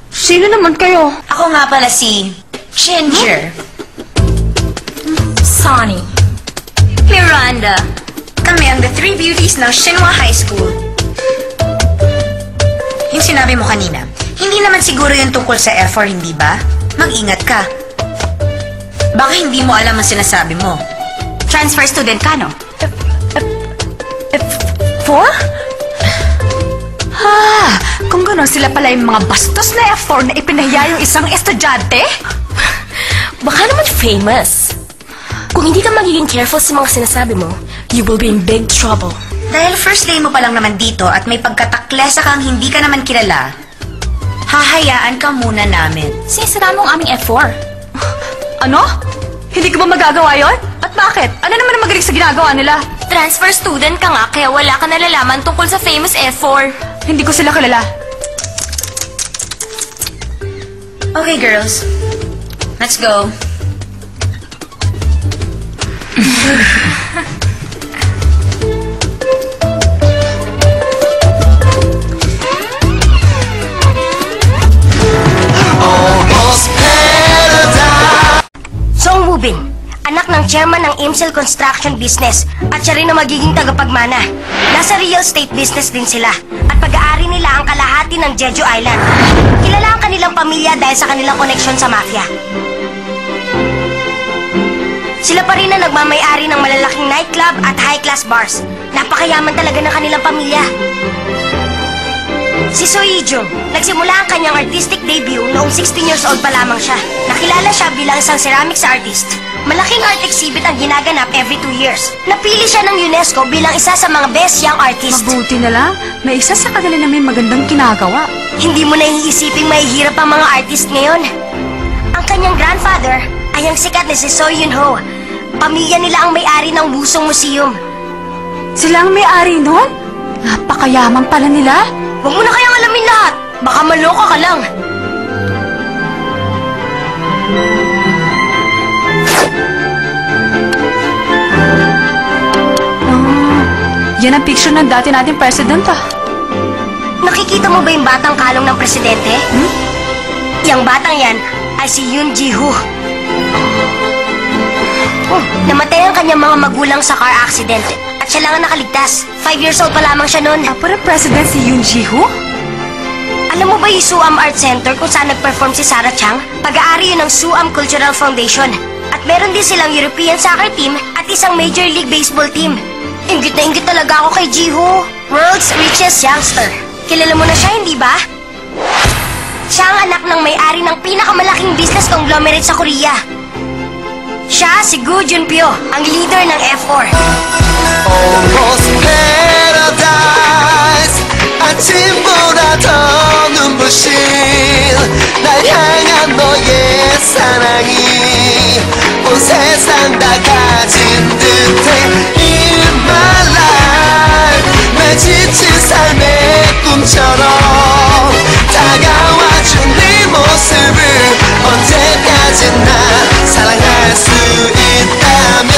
Sino naman kayo? Ako nga pala si Ginger. Sonny. Miranda. Kami ang The Three Beauties ng Shinhua High School. Yung sinabi mo kanina, hindi naman siguro yung tungkol sa F4, hindi ba? Mag-ingat ka. Baka hindi mo alam ang sinasabi mo. Transfer student ka, no? F4? Kung gano'n sila pala yung mga bastos na F4 na ipinahiya yung isang estudyante? Baka naman famous. Kung hindi ka magiging careful sa mga sinasabi mo, you will be in big trouble. Dahil first day mo pa lang naman dito at may pagkataklesa kang hindi ka naman kilala, hahayaan ka muna namin. Sinisira mo ang aming F4. Ano? Hindi ko ba magagawa yon? At bakit? Ano naman ang magaling sa ginagawa nila? Transfer student ka nga, kaya wala ka nalalaman tungkol sa famous F4. Hindi ko sila kilala. Okay, girls. Let's go. Song Woo-bin, anak ng chairman ng Imsel Construction Business at siya rin ang magiging tagapagmana. Nasa real estate business din sila at pag-aari nila ang kalahati ng Jeju Island. Kilala ang kanilang pamilya dahil sa kanilang koneksyon sa mafia. Sila pa rin ang nagmamay-ari ng malalaking nightclub at high-class bars. Napakayaman talaga ng kanilang pamilya. Si So Hee-jung, nagsimula ang kanyang artistic debut noong 16 years old pa lamang siya. Nakilala siya bilang isang ceramics artist. Malaking art exhibit ang ginaganap every 2 years. Napili siya ng UNESCO bilang isa sa mga best young artist. Mabuti na lang. May isa sa kanila na may magandang ginagawa. Hindi mo na iisiping mahihirap ang mga artist ngayon. Ang kanyang grandfather ay ang sikat na si So Yun-ho. Pamilya nila ang may-ari ng Wusong Museum. Sila ang may-ari nun? Napakayaman pala nila. Huwag mo na kayang alamin lahat. Baka maloka ka lang. Yan ang picture ng dati nating president, Nakikita mo ba yung batang kalong ng presidente? Yang batang yan ay si Yoon Ji-hoo. Namatay ang kanyang mga magulang sa car accident at siya lang ang nakaligtas. 5 years old pa lamang siya noon. Parang president si Yoon Ji-hoo? Alam mo ba yung Suam Art Center kung saan nag-perform si Sarah Chang? Pag-aari yun ng Suam Cultural Foundation. At meron din silang European soccer team at isang Major League Baseball team. Inggit na inggit talaga ako kay Ji-hoo. World's richest youngster. Kilala mo na siya, hindi ba? Siya ang anak ng may-ari ng pinakamalaking business conglomerate sa Korea. Siya si Gu Junpyo, ang leader ng F4. Almost paradise 아침보다 더 눈부신 날 향한 너의 사랑이 온 세상 다 가진 듯해 In my life 날 지친 삶의 꿈처럼 다가와준 네 모습을 언제까지나 사랑할 수 있다면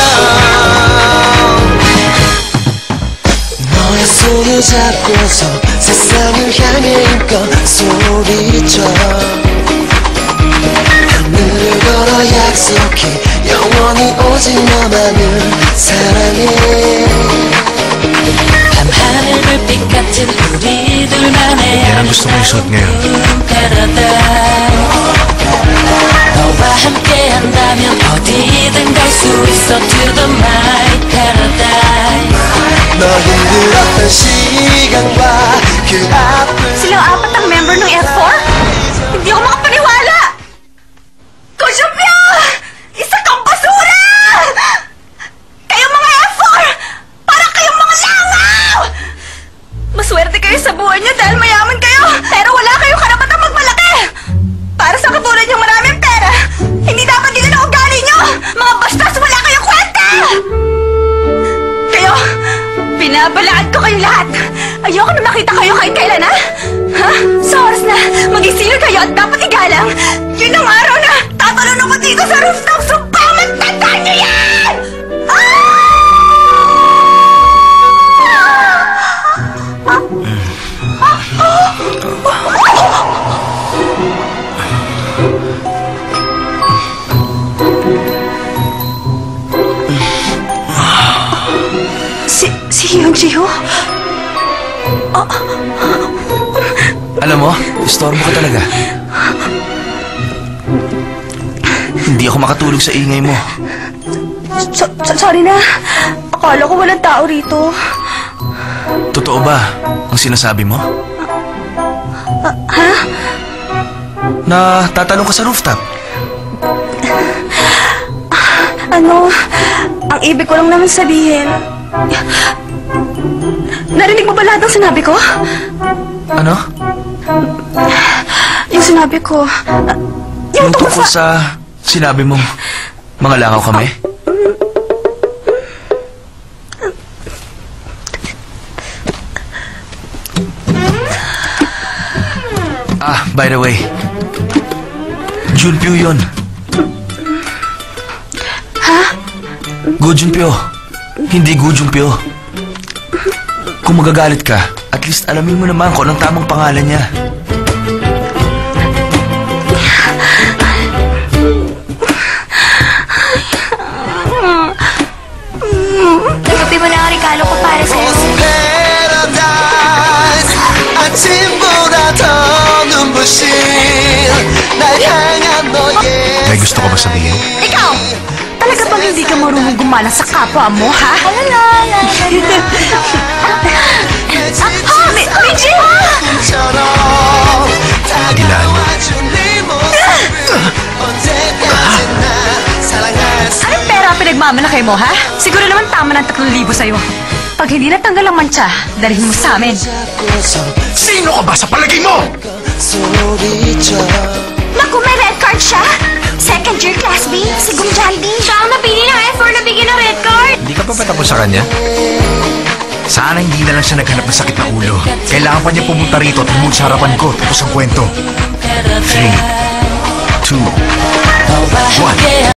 너의 손을 잡고서 세상을 향해 힘껏 소리쳐 하늘을 걸어 약속해 영원히 오직 너만을 사랑해 밤하늘 불빛 같은 우리들만의 아름다운 paradise 너와 함께 한다면 어디든 갈 수 있어 to the my paradise 너 힘들었던 시간과 그 아픔 Silang apat ang member ng F4? Hindi ako makapaniwala! Kusyupyo! Isa kang basura! Kayong mga F4! Parang kayong mga langaw! Maswerte kayo sa buhay niyo dahil mayaman kayo, pero wala kayong karapatang magmalaki! Para sa katulad niyong maraming pera, hindi dapat din ang ugali niyo! Mga bastos, wala kayong kwenta! Kayo, binabalaan ko kayong lahat! Ayoko na makita kayo kahit kailan, ha? Ha? Sa oras na mag-isilyo kayo at dapat igalang, yun ang araw na tatalon ako dito sa rooftop! Sumpaman! Tandaan niyo yan! Ah! Si Hyun Ji-ho? Alam mo, istorbo ka talaga. Hindi ako makatulog sa ingay mo. Sorry na. Akala ko walang tao rito. Totoo ba ang sinasabi mo? Ha? Na tatanong ka sa rooftop? Ang ibig ko lang naman sabihin. Narinig mo ba lahat ng sinabi ko? Ano? Yung sinabi ko. Yung tungkol sa sinabi mong mga langaw kami? By the way, Junpyo yun. Ha? Go Junpyo. Hindi Go Junpyo. Kung magagalit ka, at least alamin mo naman kung anong tamang pangalan niya. Tanggapin mo na ang regalo ko para sa'yo. Paradise 아침보다 더 눈부신 날 향한 너의 May gusto ka ba sabihin? Ikaw! Talaga bang hindi ka marunong gumala sa kapwa mo, ha? Minji! 처럼 Dilan. 다가와준 네 모습을 언제까지나 사랑할 수 Anong pera ang pinagmamalaki mo, ha? Siguro naman tama ng 3,000 sa'yo. Pag hindi natanggal ang mancha, dalhin mo sa amin. 잡고서 Sino ka ba sa palagay mo? 소리쳐 Naku, may red card siya! Second year class B, si Gumjaldi. Siya ang napili ng F4 na bigyan ng red card. Hindi ka pa patapos sa kanya? Sana hindi na lang siya naghanap ng sakit na ulo. Kailangan pa niya pumunta rito at bumug sa harapan ko tapos ang kwento. 3, 2, 1